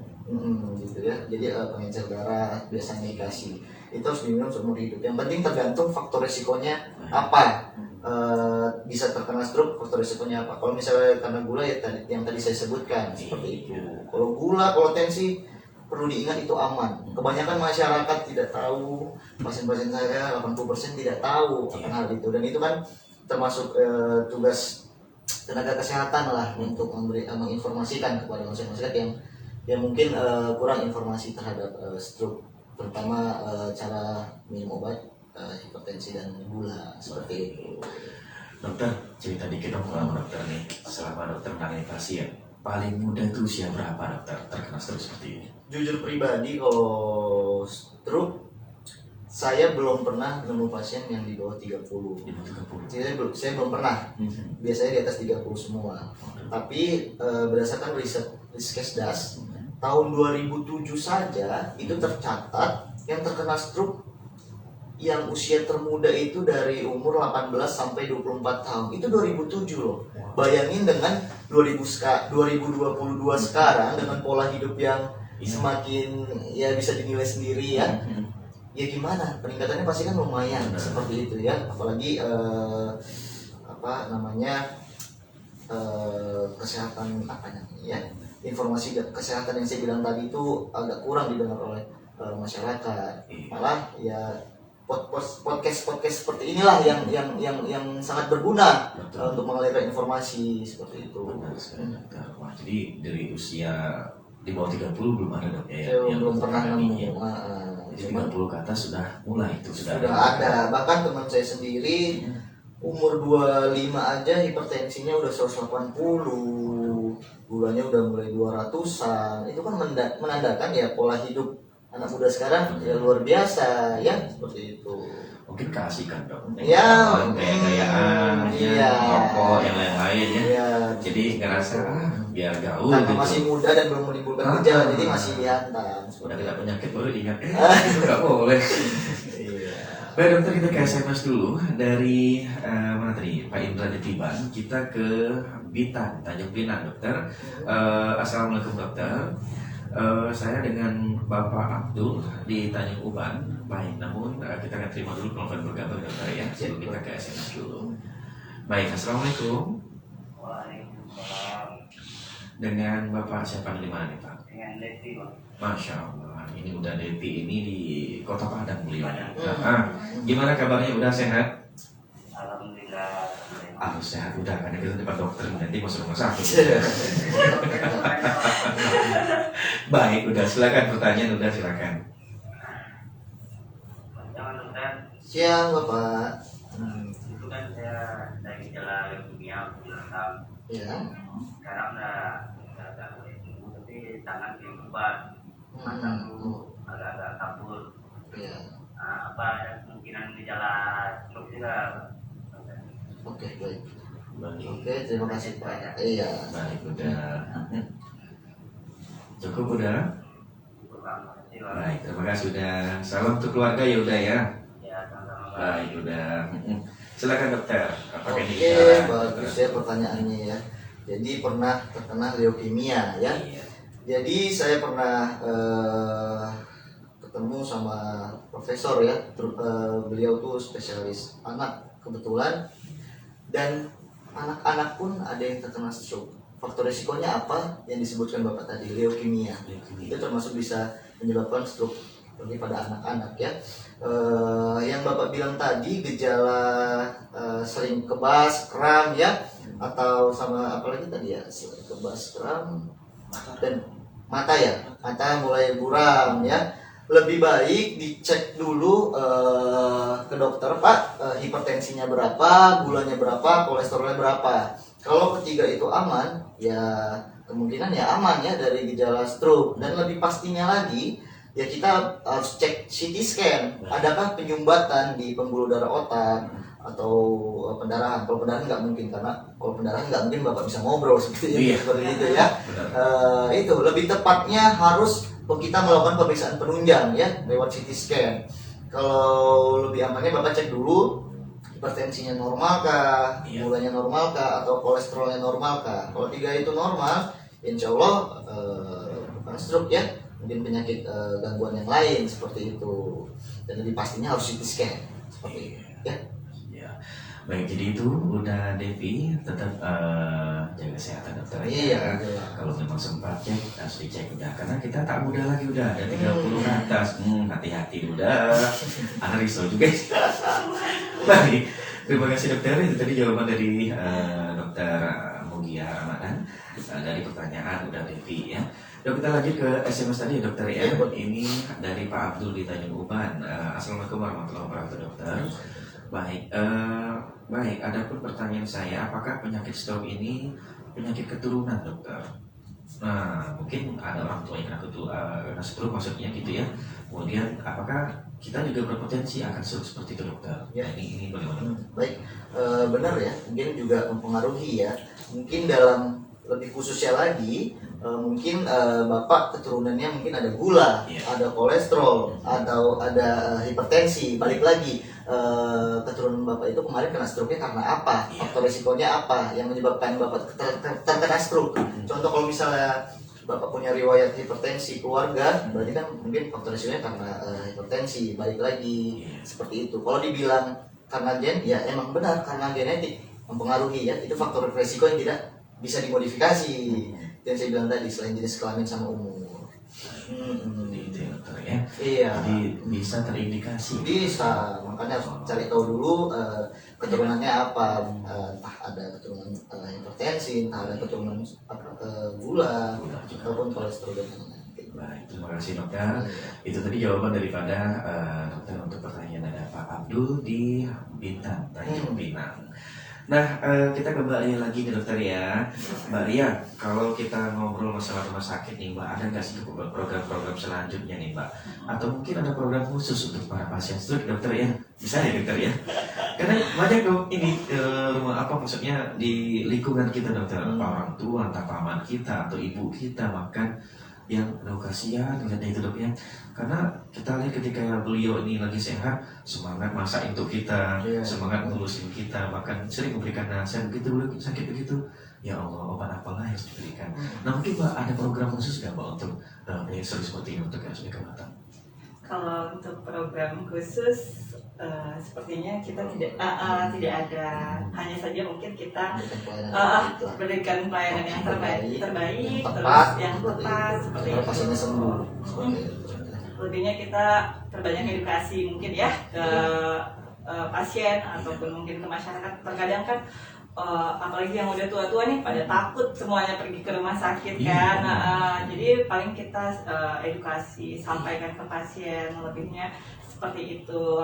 Gitu ya. Jadi pengencer darah biasanya dikasih itu harus diminum seumur hidup. Yang penting tergantung faktor resikonya apa. Bisa terkena stroke, faktor resikonya apa. Kalau misalnya karena gula ya yang tadi saya sebutkan seperti itu. Kalau gula, kalau tensi perlu diingat itu aman. Kebanyakan masyarakat tidak tahu, pasien-pasien saya 80% tidak tahu akan hal itu, dan itu kan termasuk tugas tenaga kesehatan lah untuk menginformasikan kepada masyarakat yang mungkin kurang informasi terhadap stroke, terutama cara minum obat hipertensi dan gula seperti itu. Dokter, cerita dikit dong sama dokter nih. Selama dokter menangani pasien, paling muda itu usia berapa dokter terkena stroke seperti ini? Jujur pribadi kalau stroke saya belum pernah nemu pasien yang di bawah 30. Di bawah 30. Saya belum pernah. Biasanya di atas 30 semua. Tapi berdasarkan riset Riskesdas tahun 2007 saja itu tercatat yang terkena stroke yang usia termuda itu dari umur 18 sampai 24 tahun. Itu 2007 loh. Bayangin dengan 2022 sekarang dengan pola hidup yang semakin ya bisa dinilai sendiri ya. Ya gimana? Peningkatannya pasti kan lumayan seperti itu ya. Apalagi kesehatan ya. Informasi kesehatan yang saya bilang tadi itu agak kurang didengar oleh masyarakat. Malah ya podcast seperti inilah yang sangat berguna untuk mengalirkan informasi seperti itu. Benar sekali, dokter. Wah, jadi dari usia di bawah 30 belum ada dok ya? Saya belum pernah nemu. Jadi 30 ke atas sudah mulai itu sudah ada. Bahkan teman saya sendiri umur 25 aja hipertensinya udah 180, gulanya udah mulai 200-an. Itu kan menandakan ya pola hidup anak muda sekarang ya luar biasa ya, seperti itu. Mungkin keasikan dok, ya, gaya-gayaan, rokok, yang lain-lain ya. Jadi ngerasa biar gaul karena gitu. masih muda dan belum menimbulkan gejala, jadi masih dihantam. Udah tidak penyakit baru ingat, itu nggak boleh. Baik dokter, kita ke SMS dulu dari mana tadi, Pak Indra di Tiban. Kita ke Bitan, Tanjung Pinang dokter. Assalamualaikum dokter. Saya dengan Bapak Abdul di Tanjung Uban. Baik, namun kita akan terima dulu telepon bergabung dokter ya, sebelum kita ke SMS dulu. Baik, assalamualaikum. Waalaikumsalam. Dengan Bapak siapa di mana nih Pak? Dengan Devi, Pak. Masya Allah, ini udah Devi ini di Kota Padang beliaunya. Gimana kabarnya, udah sehat? Alhamdulillah. Sehat udah, karena kita tempat dokter nanti masuk rumah sakit. Baik, udah silakan pertanyaan, udah silakan. Jangan dokter. Siang Bapak. Itu kan saya dari gejala leukemia bilang Ya. sekarang udah mulai sembuh, tapi tangan berubah, mata tuh agak-agak kabur. Ya. Apa ada kemungkinan gejala stroke juga? Oke, baik. Baik, Oke, terima kasih Pak. Iya. baik udah. Cukup udah. Terima kasih, Pak. Baik, terima kasih udah. Salam untuk keluarga ya udah ya. Ya, sama-sama, Pak. Baik udah. Silakan dokter. Apakah ini Oke, gejala? bagus ya pertanyaannya ya. Jadi pernah terkena leukemia ya. Iya. Jadi saya pernah ketemu sama profesor ya. Beliau tuh spesialis anak kebetulan, dan anak-anak pun ada yang terkena stroke. Faktor risikonya apa yang disebutkan Bapak tadi, leukemia. Itu termasuk bisa menyebabkan stroke bagi pada anak-anak ya. Yang Bapak bilang tadi gejala sering kebas, kram ya, atau sama apa lagi tadi ya, kebas, kram dan mata ya, mata mulai buram ya. Lebih baik dicek dulu ke dokter, Pak, hipertensinya berapa, gulanya berapa, kolesterolnya berapa. Kalau ketiga itu aman, ya kemungkinan ya aman ya dari gejala stroke. Dan lebih pastinya lagi, ya kita harus cek CT scan, adakah penyumbatan di pembuluh darah otak atau pendarahan. Kalau pendarahan nggak mungkin, karena kalau pendarahan nggak mungkin Bapak bisa ngobrol seperti itu ya. Itu lebih tepatnya harus kita melakukan pemeriksaan penunjang ya lewat CT scan. Kalau lebih amannya Bapak cek dulu hipertensinya normal kah, gulanya normal kah, atau kolesterolnya normal kah. Kalau tiga itu normal, insya Allah bukan stroke ya, mungkin penyakit gangguan yang lain seperti itu. Dan lebih pastinya harus CT scan seperti itu ya. Baik, jadi itu udah Devi, tetap jaga kesehatan dokter ya. Iya. Kalau memang sempat cek, harus dicek udah. Karena kita tak muda lagi udah, ada 30 ke atas. Hati-hati udah. Ada risau juga. Baik, terima kasih dokter. Itu tadi jawaban dari dokter Mugia Ramadan dari pertanyaan udah Devi ya. Dok, kita lanjut ke SMS tadi ya dokter ya. Ini dari Pak Abdul di Tanjung Uban. Assalamualaikum warahmatullahi wabarakatuh dokter. Baik, baik. Adapun pertanyaan saya, apakah penyakit stroke ini penyakit keturunan dokter? Nah, mungkin ada orang tua yang kena stroke maksudnya gitu ya. Kemudian, apakah kita juga berpotensi akan stroke seperti itu dokter? Ya. Nah, ini bagaimana? Baik, benar ya. Mungkin juga mempengaruhi ya. Mungkin dalam lebih khususnya lagi mungkin bapak keturunannya mungkin ada gula, Iya. ada kolesterol, atau ada hipertensi. Balik lagi keturunan bapak itu kemarin kena stroke-nya karena apa? Iya. Faktor risikonya apa yang menyebabkan bapak terkena stroke? Contoh kalau misalnya bapak punya riwayat hipertensi keluarga, berarti kan mungkin faktor risikonya karena hipertensi. Balik lagi seperti itu. Kalau dibilang karena gen, ya emang benar karena genetik mempengaruhi ya. Itu faktor risiko yang tidak bisa dimodifikasi. Yang saya bilang tadi, selain jenis kelamin sama umur. Seperti itu ya dokter ya. Iya. Jadi bisa terindikasi. Bisa, makanya harus cari tahu dulu keturunannya apa. Entah ada keturunan hipertensi, entah ada keturunan gula, ataupun kolesterol dan lain-lain. Baik, terima kasih dokter. Itu tadi jawaban daripada dokter untuk pertanyaan ada Pak Abdul di Bintan, Tanjung Pinang. Nah, kita kembali lagi nih dokter ya. Mbak Ria, kalau kita ngobrol masalah rumah sakit nih Mbak, ada nggak sih program-program selanjutnya nih Mbak? Atau mungkin ada program khusus untuk para pasien stroke dokter ya? Bisa ya dokter ya? Karena banyak dong ini rumah apa maksudnya di lingkungan kita dokter, orang tua, entah paman kita atau ibu kita bahkan yang kasihan lihatnya itu dok ya, karena kita lihat ketika beliau ini lagi sehat semangat masak untuk kita, semangat ngurusin kita, bahkan sering memberikan nasihat begitu beliau sakit begitu ya Allah obat apa yang harus diberikan. Nah mungkin Mbak ada program khusus nggak Mbak untuk penyakit seperti ini untuk yang sudah kematang? Kalau untuk program khusus sepertinya kita tidak ada, hanya saja mungkin kita berikan pelayanan yang terbaik, terus yang tepat seperti itu. Pasiennya sembuh. Lebihnya kita perbanyak edukasi mungkin ya ke pasien ataupun mungkin ke masyarakat. Terkadang kan apalagi yang udah tua-tua nih pada takut semuanya pergi ke rumah sakit kan. Jadi paling kita edukasi, sampaikan ke pasien, lebihnya seperti itu.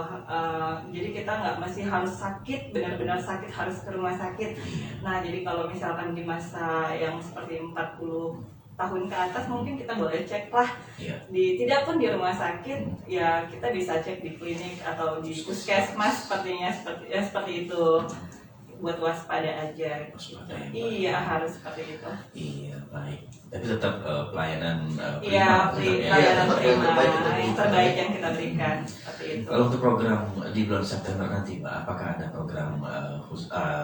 Jadi kita nggak mesti harus sakit, benar-benar sakit harus ke rumah sakit. Nah jadi kalau misalkan di masa yang seperti 40 tahun ke atas mungkin kita boleh cek lah tidak pun di rumah sakit, ya kita bisa cek di klinik atau di puskesmas seperti itu, buat waspada aja. Iya harus seperti itu. Iya baik, tapi tetap pelayanan pelayanan prima yang terbaik yang kita berikan seperti itu. Kalau untuk program di bulan September nanti Mbak, apakah ada program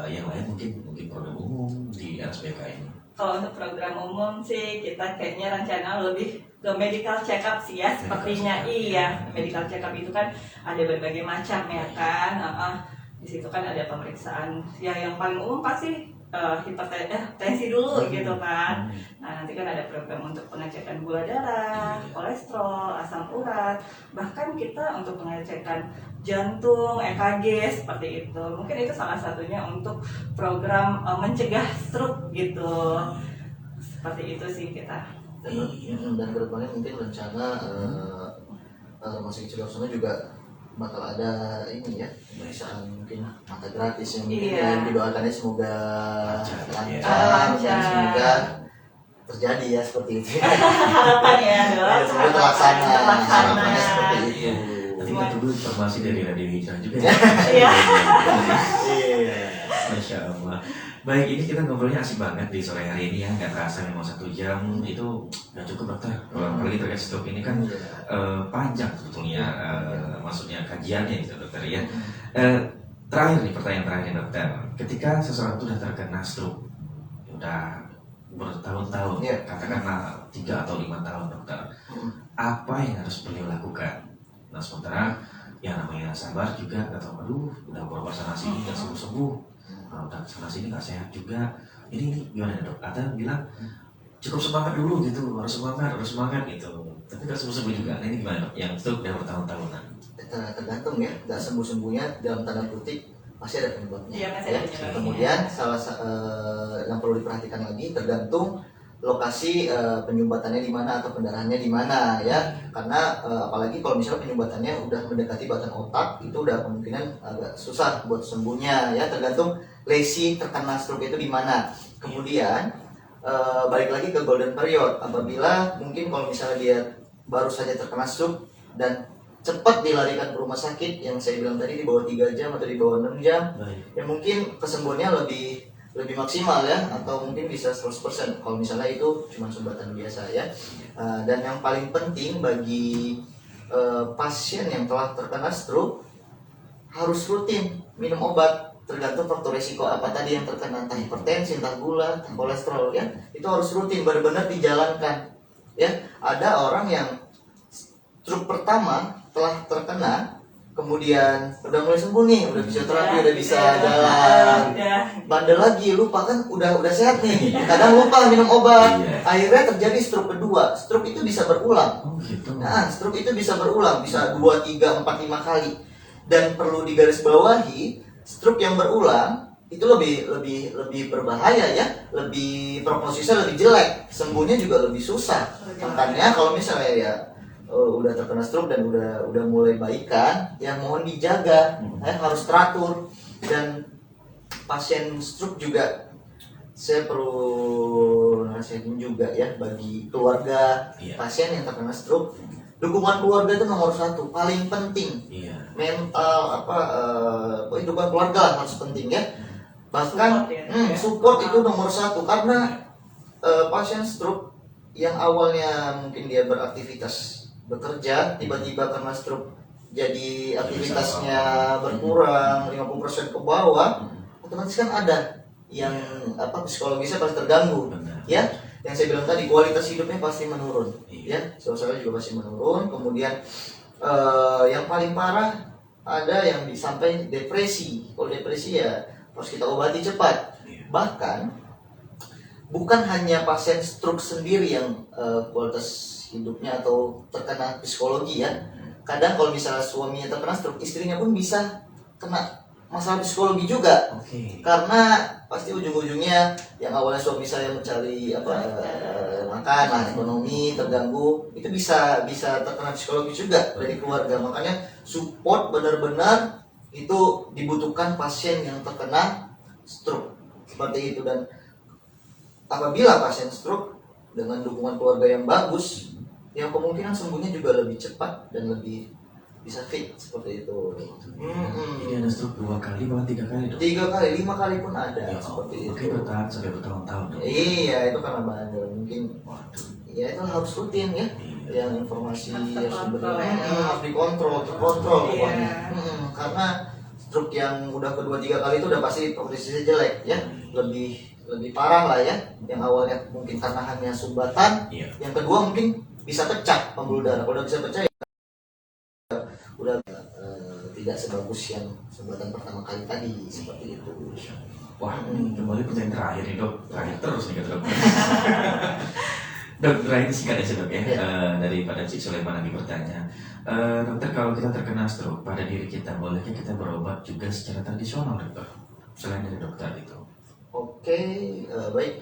yang lain mungkin program umum di RSBK ini? Kalau untuk program umum sih kita kayaknya rencana lebih ke medical check up sih ya sepertinya. Iya, medical check up itu kan ada berbagai macam ya kan. Di situ kan ada pemeriksaan ya yang paling umum pasti hipertensi dulu gitu kan. Nah nanti kan ada program untuk pengecekan gula darah, kolesterol, asam urat, bahkan kita untuk pengecekan jantung, EKG seperti itu. Mungkin itu salah satunya untuk program mencegah stroke gitu. Seperti itu sih kita. Dan kedepannya mungkin rencana Rumah Sakit Sudarsono juga bakal ada ini ya, pemeriksaan mungkin mata gratis yang mungkin didoakannya semoga lancar dan semoga terjadi ya seperti itu. Harapan ya, semoga terlaksana. Harapannya seperti itu. Nanti kita tunggu informasi dari Radio Hijrah juga ya. Iya. Masya Allah. Baik, ini kita ngobrolnya asik banget di sore hari ini ya, nggak terasa memang 1 jam itu nggak cukup dokter. Kalau apalagi terkait stroke ini kan panjang sebetulnya, maksudnya kajiannya gitu dokter ya. Terakhir nih pertanyaan terakhir dokter, ketika seseorang itu sudah terkena stroke, udah bertahun-tahun, katakanlah 3 atau 5 tahun dokter, apa yang harus beliau lakukan? Nah sementara yang namanya sabar juga atau aduh udah beberapa sana sini nggak sembuh-sembuh. Udah sana sini nggak sehat juga, ini gimana dok? Ada bilang cukup semangat dulu gitu, harus semangat gitu, tapi nggak sembuh juga. Nah ini gimana dok? Yang itu udah bertahun-tahunan. Tergantung ya, nggak sembuh-sembuhnya dalam tanda kutip pasti ada penyebabnya. Iya, pasti ada penyebabnya. Kemudian yang perlu diperhatikan lagi tergantung lokasi penyumbatannya di mana atau pendarahannya di mana ya, karena apalagi kalau misalnya penyumbatannya udah mendekati batang otak itu udah kemungkinan agak susah buat sembuhnya ya, tergantung lesi terkena stroke itu di mana. Kemudian balik lagi ke golden period, apabila mungkin kalau misalnya dia baru saja terkena stroke dan cepat dilarikan ke rumah sakit yang saya bilang tadi di bawah 3 jam atau di bawah 6 jam, ya mungkin kesembuhannya lebih maksimal ya, atau mungkin bisa 100% kalau misalnya itu cuma sumbatan biasa ya. Dan yang paling penting bagi pasien yang telah terkena stroke harus rutin minum obat, tergantung faktor resiko apa tadi yang terkena, entah hipertensi, entah gula, entah kolesterol ya, itu harus rutin benar-benar dijalankan ya. Ada orang yang stroke pertama telah terkena, kemudian udah mulai sembuh nih, udah fisioterapi, udah bisa jalan, bandel lagi, lupa kan udah sehat nih, kadang lupa minum obat, akhirnya terjadi stroke kedua. Stroke itu bisa berulang. Oh gitu. Nah, stroke itu bisa berulang, bisa 2, 3, 4, 5 kali. Dan perlu digarisbawahi, stroke yang berulang itu lebih berbahaya ya, lebih prognosisnya lebih jelek, sembuhnya juga lebih susah. Makanya kalau misalnya ya udah terkena stroke dan udah mulai baikan, ya mohon dijaga, harus teratur. Dan pasien stroke juga saya perlu nasihatin juga ya bagi keluarga pasien yang terkena stroke. Dukungan keluarga itu nomor 1, paling penting. Mental dukungan keluarga harus penting ya. Bahkan support itu nomor 1, karena pasien stroke yang awalnya mungkin dia beraktivitas bekerja, tiba-tiba karena stroke jadi aktivitasnya berkurang 50% ke bawah, otomatis kan ada yang psikologisnya pasti terganggu. Ya, yang saya bilang tadi, kualitas hidupnya pasti menurun. Ya, suasana juga pasti menurun. Kemudian yang paling parah ada yang sampai depresi. Kalau depresi ya harus kita obati cepat. Bahkan bukan hanya pasien stroke sendiri yang kualitas hidupnya atau terkena psikologi ya. Kadang kalau misalnya suaminya terkena stroke, istrinya pun bisa kena masalah psikologi juga. Karena pasti ujung-ujungnya yang awalnya suami saya mencari makan, ekonomi terganggu, itu bisa terkena psikologi juga dari keluarga. Makanya support benar-benar itu dibutuhkan pasien yang terkena stroke seperti itu. Dan apabila pasien stroke dengan dukungan keluarga yang bagus, yang kemungkinan sembuhnya juga lebih cepat dan lebih bisa fit seperti itu. Jadi ada stroke 2 kali, bahkan 3 kali dok? 3 kali, 5 kali pun ada seperti itu. Mungkin bertahan sampai bertahun-tahun dok? Iya, itu karena bandel mungkin. Ya itu harus rutin ya. Yang informasi harus dikontrol, terkontrol pokoknya. Karena stroke yang udah kedua 3 kali itu udah pasti posisinya jelek ya. Lebih parah lah ya. Yang awalnya mungkin karena hanya sumbatan, yang kedua mungkin bisa pecah pembuluh darah. Kalau udah bisa pecah ya udah tidak sebagus yang sumbatan pertama kali tadi seperti itu. Wah, ini kembali pertanyaan terakhir nih dok, terakhir terus nih kata dok. Dok, terakhir singkat aja dok ya, daripada Cik Sulaiman lagi bertanya. Dokter, kalau kita terkena stroke pada diri kita, bolehkah kita berobat juga secara tradisional dokter? Selain dari dokter itu. Oke, baik.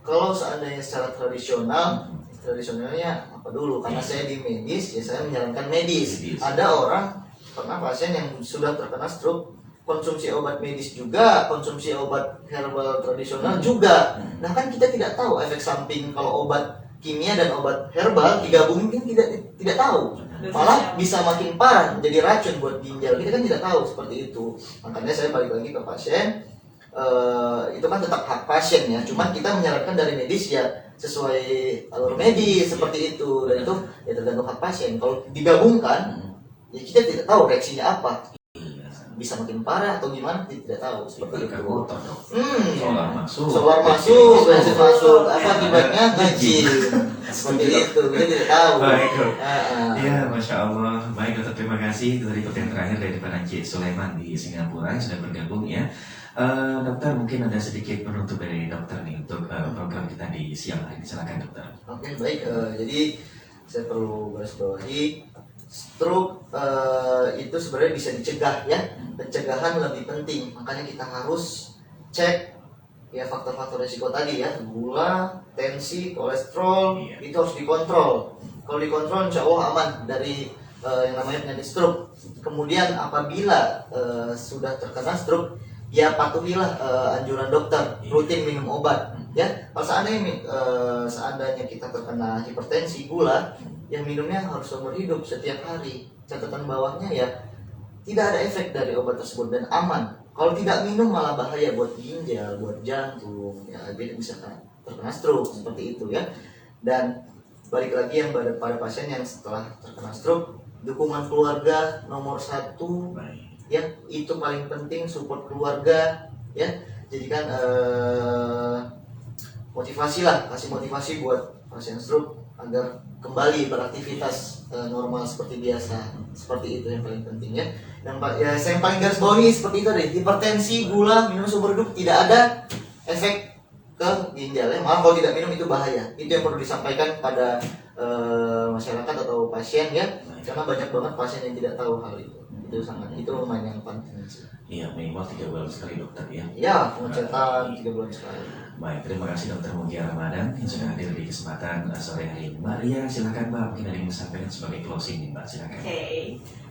Kalau seandainya secara tradisionalnya apa dulu? Karena saya di medis, ya saya menjalankan medis. Ada orang pernah pasien yang sudah terkena stroke, konsumsi obat medis juga, konsumsi obat herbal tradisional juga. Nah kan kita tidak tahu efek samping kalau obat kimia dan obat herbal digabungin, kan tidak tahu. Malah bisa makin parah, menjadi racun buat ginjal. Kita kan tidak tahu seperti itu. Makanya saya balik lagi ke pasien. Itu kan tetap hak pasien ya, cuman kita menyarankan dari medis ya sesuai alur medis seperti itu, dan itu ya tergantung hak pasien. Kalau digabungkan ya kita tidak tahu reaksinya apa, bisa makin parah atau gimana kita tidak tahu seperti itu. Solar masuk, bensin masuk, apa akibatnya ngajin seperti itu, kita tidak tahu. Baik dok. Iya, masya Allah. Baik dokter, terima kasih. Itu tadi pertanyaan terakhir dari Pak Cik Sulaiman di Singapura yang sudah bergabung ya. Dokter, mungkin ada sedikit penutup dari dokter nih untuk program kita di siang hari ini. Silakan dokter. Oke, baik. Jadi saya perlu garis bawahi, stroke itu sebenarnya bisa dicegah ya. Pencegahan lebih penting. Makanya kita harus cek ya faktor-faktor risiko tadi ya, gula, tensi, kolesterol, itu harus dikontrol. Kalau dikontrol, insya Allah aman dari yang namanya penyakit stroke. Kemudian apabila sudah terkena stroke, ya patuhilah anjuran dokter, rutin minum obat ya. Kalau seandainya kita terkena hipertensi, gula, yang minumnya harus seumur hidup setiap hari. Catatan bawahnya ya tidak ada efek dari obat tersebut dan aman. Kalau tidak minum malah bahaya buat ginjal, buat jantung, ya dia bisa terkena stroke seperti itu ya. Dan balik lagi yang pada pasien yang setelah terkena stroke, dukungan keluarga nomor 1 Baik. ya, itu paling penting, support keluarga ya. Jadi kan motivasi lah, kasih motivasi buat pasien stroke agar kembali beraktivitas normal seperti biasa. Seperti itu yang paling penting ya. Ya saya yang paling garis bawahi seperti itu deh, hipertensi, gula, minum sumber hidup tidak ada efek ke ginjal ya. Malah kalau tidak minum itu bahaya. Itu yang perlu disampaikan pada masyarakat atau pasien ya, karena banyak banget pasien yang tidak tahu hal itu. Itu lumayan yang penting sih. Iya, minimal 3 bulan sekali dokter ya. Ya, pengecekan 3 bulan sekali. Baik, terima kasih Dokter Mugia Ramadan yang sudah hadir di kesempatan sore hari ini. Mbak Ria, silakan Mbak, mungkin ada yang mau sampaikan sebagai closing nih Mbak, silakan. Oke,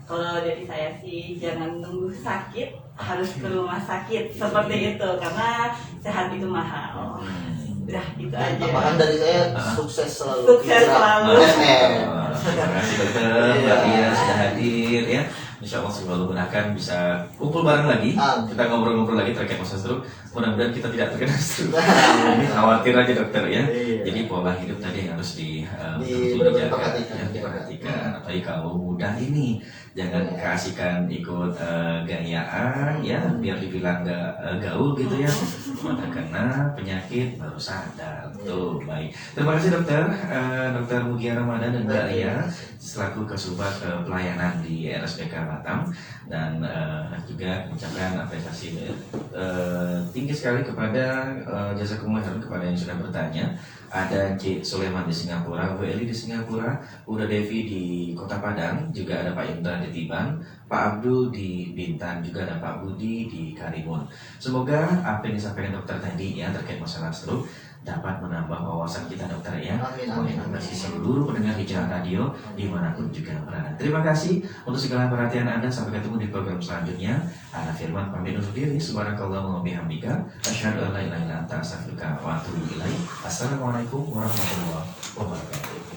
kalau dari saya sih jangan nunggu sakit harus ke rumah sakit seperti itu, karena sehat itu mahal. Udah itu aja. Tambahan dari saya, sukses selalu. Sukses selalu. Terima kasih dokter, Mbak Ria sudah hadir ya. Insya Allah semoga menggunakan bisa kumpul bareng lagi. Kita ngobrol-ngobrol lagi terkait masalah stroke. Mudah-mudahan kita tidak terkena stroke. Ini khawatir aja dokter ya. Jadi pola hidup tadi yang harus dijaga, yang diperhatikan. Apalagi kalau muda ini, jangan kasihkan ikut gayaan ya, biar dibilang gak gaul gitu ya. Maka kena penyakit baru sadar. Tuh baik. Terima kasih dokter, Dokter Mugia Ramadan dan Mbak Ria selaku Kasubag pelayanan di RSPK Batam, dan juga mengucapkan apresiasi tinggi sekali kepada jazakumullah khairan kepada yang sudah bertanya. Ada C. Sulaiman di Singapura, Bu Eli di Singapura, Uda Devi di Kota Padang, juga ada Pak Indra di Tiban, Pak Abdul di Bintan, juga ada Pak Budi di Karimun. Semoga apa yang disampaikan dokter tadi ya terkait masalah stroke dapat menambah wawasan kita dokter ya. Mengedukasi seluruh pendengar Hijrah Radio dimanapun juga berada. Terima kasih untuk segala perhatian Anda. Sampai ketemu di program selanjutnya. Ana Firman pamit undur diri. Subhanakallahumma wa bihamdika asyhadu an la ilaha illa anta astaghfiruka wa atubu ilaik. Assalamualaikum warahmatullahi wabarakatuh.